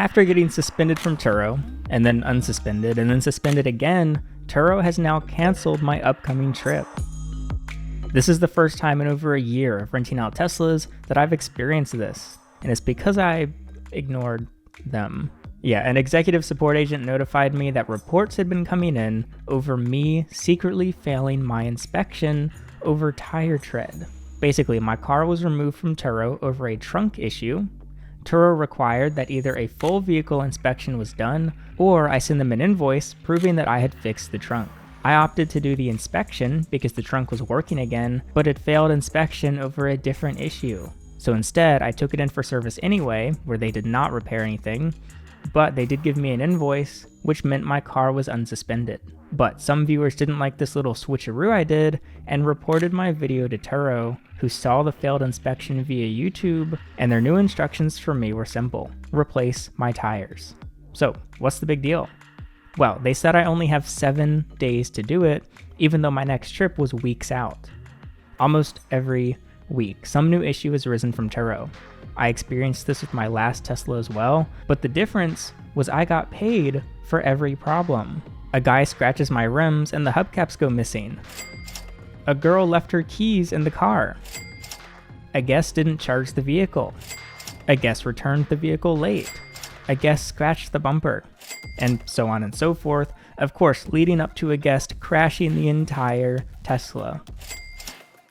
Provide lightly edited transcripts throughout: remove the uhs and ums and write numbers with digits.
After getting suspended from Turo, and then unsuspended, and then suspended again, Turo has now canceled my upcoming trip. This is the first time in over a year of renting out Teslas that I've experienced this, and it's because I ignored them. Yeah, an executive support agent notified me that reports had been coming in over me secretly failing my inspection over tire tread. Basically, my car was removed from Turo over a trunk issue. Turo required that either a full vehicle inspection was done, or I send them an invoice proving that I had fixed the trunk. I opted to do the inspection because the trunk was working again, but it failed inspection over a different issue. So instead, I took it in for service anyway, where they did not repair anything, but they did give me an invoice, which meant my car was unsuspended. But some viewers didn't like this little switcheroo I did and reported my video to Turo, who saw the failed inspection via YouTube, and their new instructions for me were simple: replace my tires. So what's the big deal? Well, they said I only have 7 days to do it, even though my next trip was weeks out. Almost every week, some new issue has arisen from Turo. I experienced this with my last Tesla as well, but the difference was I got paid for every problem. A guy scratches my rims and the hubcaps go missing. A girl left her keys in the car. A guest didn't charge the vehicle. A guest returned the vehicle late. A guest scratched the bumper. And so on and so forth, of course leading up to a guest crashing the entire Tesla.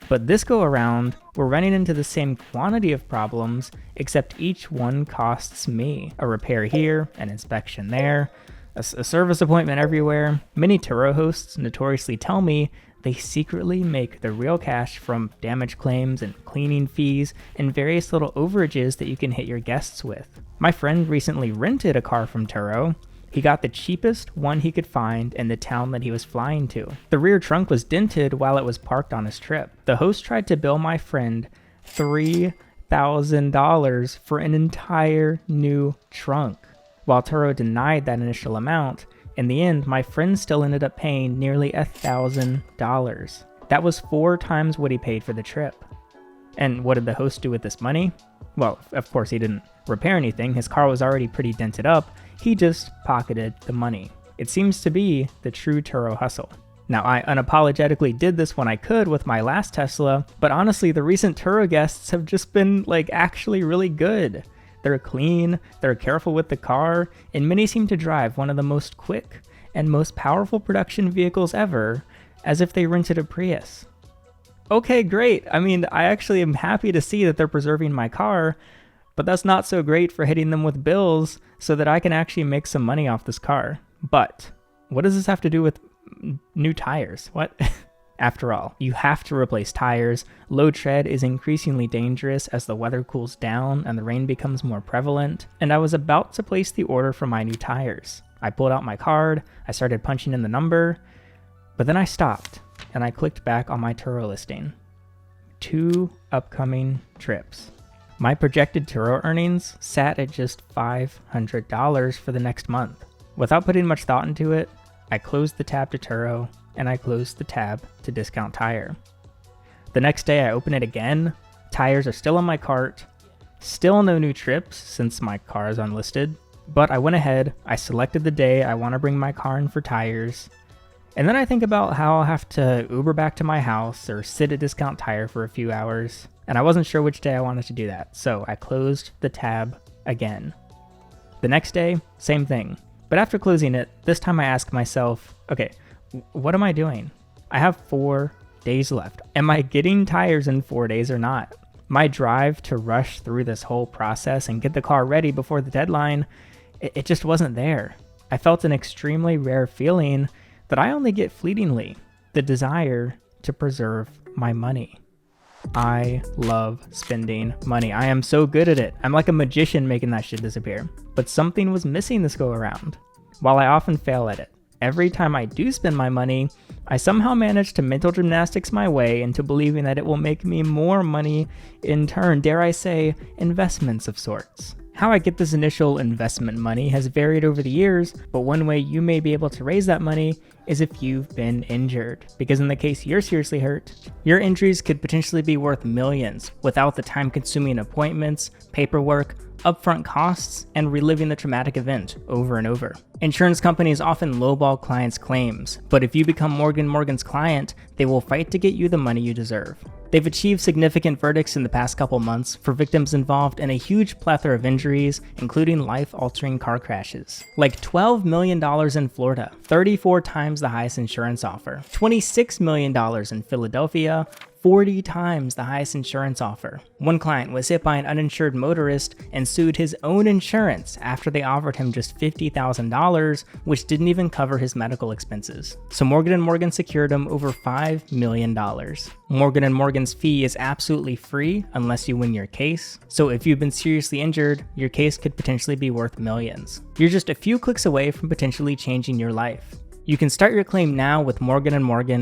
But this go around, we're running into the same quantity of problems, except each one costs me a repair here, an inspection there, a service appointment everywhere. Many Turo hosts notoriously tell me they secretly make the real cash from damage claims and cleaning fees and various little overages that you can hit your guests with. My friend recently rented a car from Turo. He got the cheapest one he could find in the town that he was flying to. The rear trunk was dented while it was parked on his trip. The host tried to bill my friend $3,000 for an entire new trunk. While Turo denied that initial amount, in the end, my friend still ended up paying nearly $1,000. That was 4 times what he paid for the trip. And what did the host do with this money? Well, of course he didn't repair anything. His car was already pretty dented up. He just pocketed the money. It seems to be the true Turo hustle. Now, I unapologetically did this when I could with my last Tesla, but honestly, the recent Turo guests have just been actually really good. They're clean, they're careful with the car, and many seem to drive one of the most quick and most powerful production vehicles ever, as if they rented a Prius. Okay, great. I mean, I actually am happy to see that they're preserving my car, but that's not so great for hitting them with bills so that I can actually make some money off this car. But what does this have to do with new tires? What? After all, you have to replace tires. Low tread is increasingly dangerous as the weather cools down and the rain becomes more prevalent. And I was about to place the order for my new tires. I pulled out my card, I started punching in the number, but then I stopped and I clicked back on my Turo listing. 2 upcoming trips. My projected Turo earnings sat at just $500 for the next month. Without putting much thought into it, I closed the tab to Turo and I closed the tab to Discount Tire. The next day I open it again, tires are still on my cart, still no new trips since my car is unlisted, but I went ahead, I selected the day I want to bring my car in for tires, and then I think about how I'll have to Uber back to my house or sit at Discount Tire for a few hours, and I wasn't sure which day I wanted to do that, so I closed the tab again. The next day, same thing, but after closing it, this time I ask myself, okay, what am I doing? I have 4 days left. Am I getting tires in 4 days or not? My drive to rush through this whole process and get the car ready before the deadline, it just wasn't there. I felt an extremely rare feeling that I only get fleetingly, the desire to preserve my money. I love spending money. I am so good at it. I'm like a magician making that shit disappear. But something was missing this go around. While I often fail at it, every time I do spend my money, I somehow manage to mental gymnastics my way into believing that it will make me more money in turn, dare I say, investments of sorts. How I get this initial investment money has varied over the years, but one way you may be able to raise that money is if you've been injured. Because in the case you're seriously hurt, your injuries could potentially be worth millions without the time-consuming appointments, paperwork, upfront costs, and reliving the traumatic event over and over. Insurance companies often lowball clients' claims, but if you become Morgan's client, they will fight to get you the money you deserve. They've achieved significant verdicts in the past couple months for victims involved in a huge plethora of injuries, including life-altering car crashes. Like $12 million in Florida, 34 times the highest insurance offer, $26 million in Philadelphia, 40 times the highest insurance offer. One client was hit by an uninsured motorist and sued his own insurance after they offered him just $50,000, which didn't even cover his medical expenses. So Morgan secured him over $5 million. Morgan's fee is absolutely free unless you win your case. So if you've been seriously injured, your case could potentially be worth millions. You're just a few clicks away from potentially changing your life. You can start your claim now with Morgan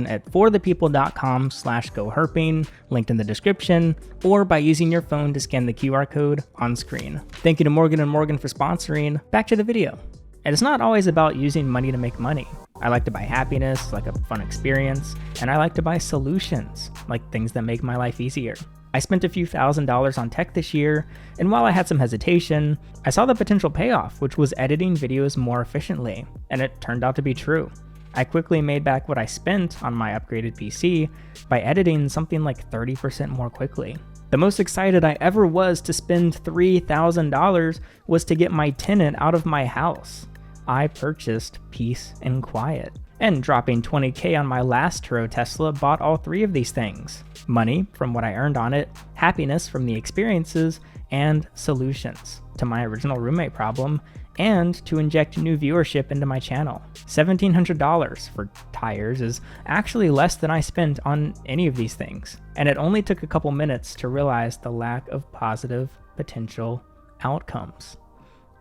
at forthepeople.com/goherping, linked in the description, or by using your phone to scan the QR code on screen. Thank you to Morgan for sponsoring. Back to the video. And it's not always about using money to make money. I like to buy happiness, like a fun experience, and I like to buy solutions, like things that make my life easier. I spent a few $1,000s on tech this year, and while I had some hesitation, I saw the potential payoff, which was editing videos more efficiently, and it turned out to be true. I quickly made back what I spent on my upgraded PC by editing something like 30% more quickly. The most excited I ever was to spend $3,000 was to get my tenant out of my house. I purchased peace and quiet. And dropping $20K on my last Turo Tesla bought all three of these things. Money from what I earned on it, happiness from the experiences, and solutions to my original roommate problem, and to inject new viewership into my channel. $1,700 for tires is actually less than I spent on any of these things. And it only took a couple minutes to realize the lack of positive potential outcomes.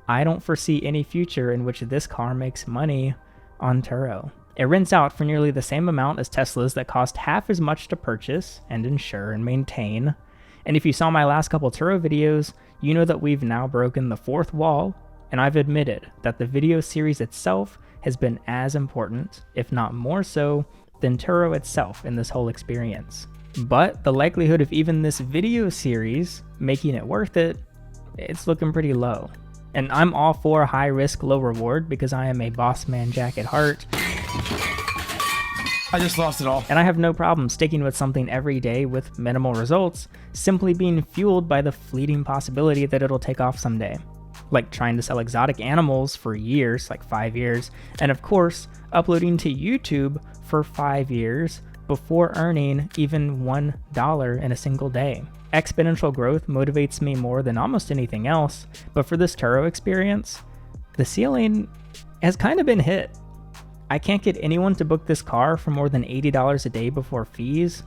I don't foresee any future in which this car makes money on Turo. It rents out for nearly the same amount as Teslas that cost half as much to purchase and insure and maintain. And if you saw my last couple Turo videos, you know that we've now broken the fourth wall, and I've admitted that the video series itself has been as important, if not more so, than Turo itself in this whole experience. But the likelihood of even this video series making it worth it, it's looking pretty low. And I'm all for high risk, low reward because I am a boss man jack at heart. I just lost it all. And I have no problem sticking with something every day with minimal results, simply being fueled by the fleeting possibility that it'll take off someday. Like trying to sell exotic animals for years, like 5 years, and of course, uploading to YouTube for 5 years before earning even $1 in a single day. Exponential growth motivates me more than almost anything else, but for this Turo experience, the ceiling has kind of been hit. I can't get anyone to book this car for more than $80 a day before fees.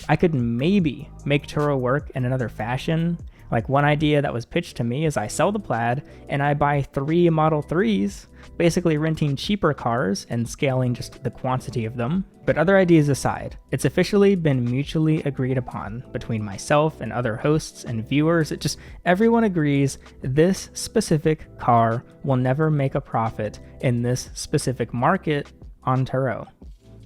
I could maybe make Turo work in another fashion. Like one idea that was pitched to me is I sell the Plaid and I buy 3 Model 3s, basically renting cheaper cars and scaling just the quantity of them. But other ideas aside, it's officially been mutually agreed upon between myself and other hosts and viewers. Everyone agrees this specific car will never make a profit in this specific market on Turo.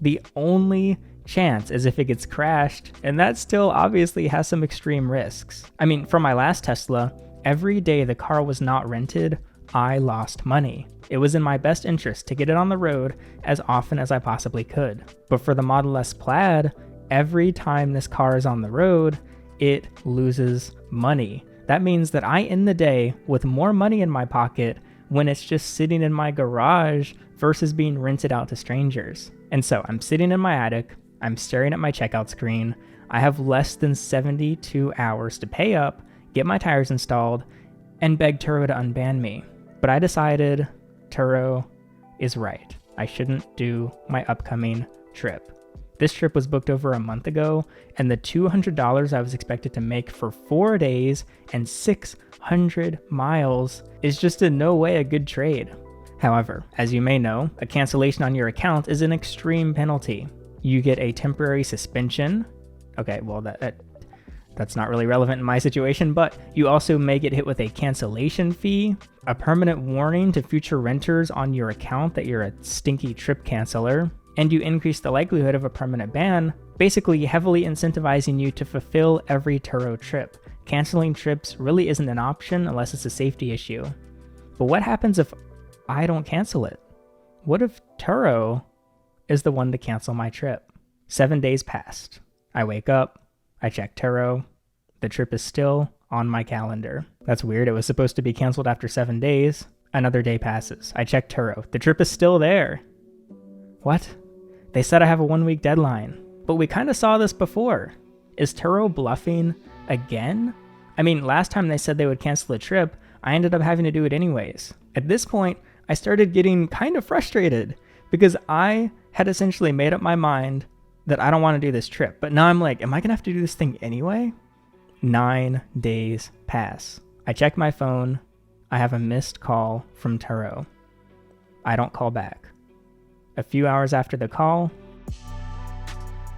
The only chance is if it gets crashed, and that still obviously has some extreme risks. I mean, for my last Tesla, every day the car was not rented, I lost money. It was in my best interest to get it on the road as often as I possibly could. But for the Model S Plaid, every time this car is on the road, it loses money. That means that I end the day with more money in my pocket when it's just sitting in my garage versus being rented out to strangers. And so I'm sitting in my attic, I'm staring at my checkout screen, I have less than 72 hours to pay up, get my tires installed, and beg Turo to unban me. But I decided Turo is right. I shouldn't do my upcoming trip. This trip was booked over a month ago, and the $200 I was expected to make for 4 days and 600 miles is just in no way a good trade. However, as you may know, a cancellation on your account is an extreme penalty. You get a temporary suspension. Okay, well, That's not really relevant in my situation, but you also may get hit with a cancellation fee, a permanent warning to future renters on your account that you're a stinky trip canceller, and you increase the likelihood of a permanent ban, basically heavily incentivizing you to fulfill every Turo trip. Canceling trips really isn't an option unless it's a safety issue. But what happens if I don't cancel it? What if Turo is the one to cancel my trip? 7 days passed. I wake up, I check Turo, the trip is still on my calendar. That's weird, it was supposed to be canceled after 7 days. Another day passes. I check Turo, the trip is still there. What? They said I have a 1-week deadline. But we kind of saw this before. Is Turo bluffing again? I mean, last time they said they would cancel the trip, I ended up having to do it anyways. At this point, I started getting kind of frustrated because I had essentially made up my mind that I don't want to do this trip. But now I'm like, am I going to have to do this thing anyway? 9 days pass. I check my phone. I have a missed call from Turo. I don't call back. A few hours after the call,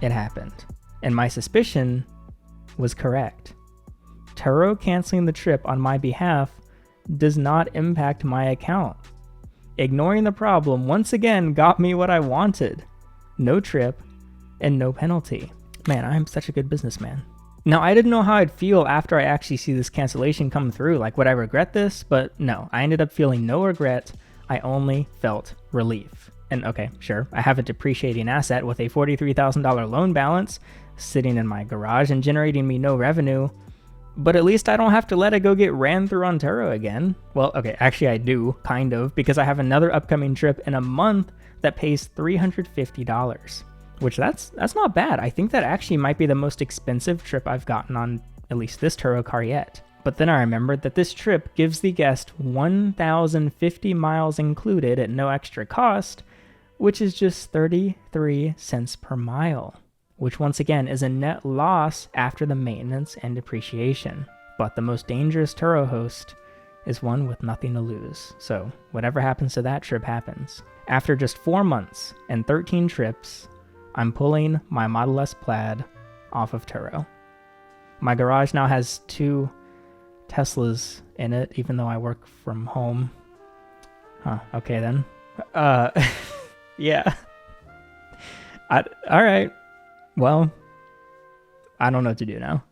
it happened. And my suspicion was correct. Turo canceling the trip on my behalf does not impact my account. Ignoring the problem once again got me what I wanted. No trip and no penalty. Man, I'm such a good businessman. Now, I didn't know how I'd feel after I actually see this cancellation come through. Like, would I regret this? But no, I ended up feeling no regret. I only felt relief. And okay, sure, I have a depreciating asset with a $43,000 loan balance sitting in my garage and generating me no revenue, but at least I don't have to let it go get ran through on Turo again. Well, okay, actually I do, kind of, because I have another upcoming trip in a month that pays $350, which that's not bad. I think that actually might be the most expensive trip I've gotten on at least this Turo car yet. But then I remembered that this trip gives the guest 1,050 miles included at no extra cost, which is just 33 cents per mile, which once again is a net loss after the maintenance and depreciation. But the most dangerous Turo host is one with nothing to lose. So whatever happens to that trip happens. After just 4 months and 13 trips, I'm pulling my Model S Plaid off of Turo. My garage now has 2 Teslas in it, even though I work from home. Huh, okay then. Yeah. Alright. Well, I don't know what to do now.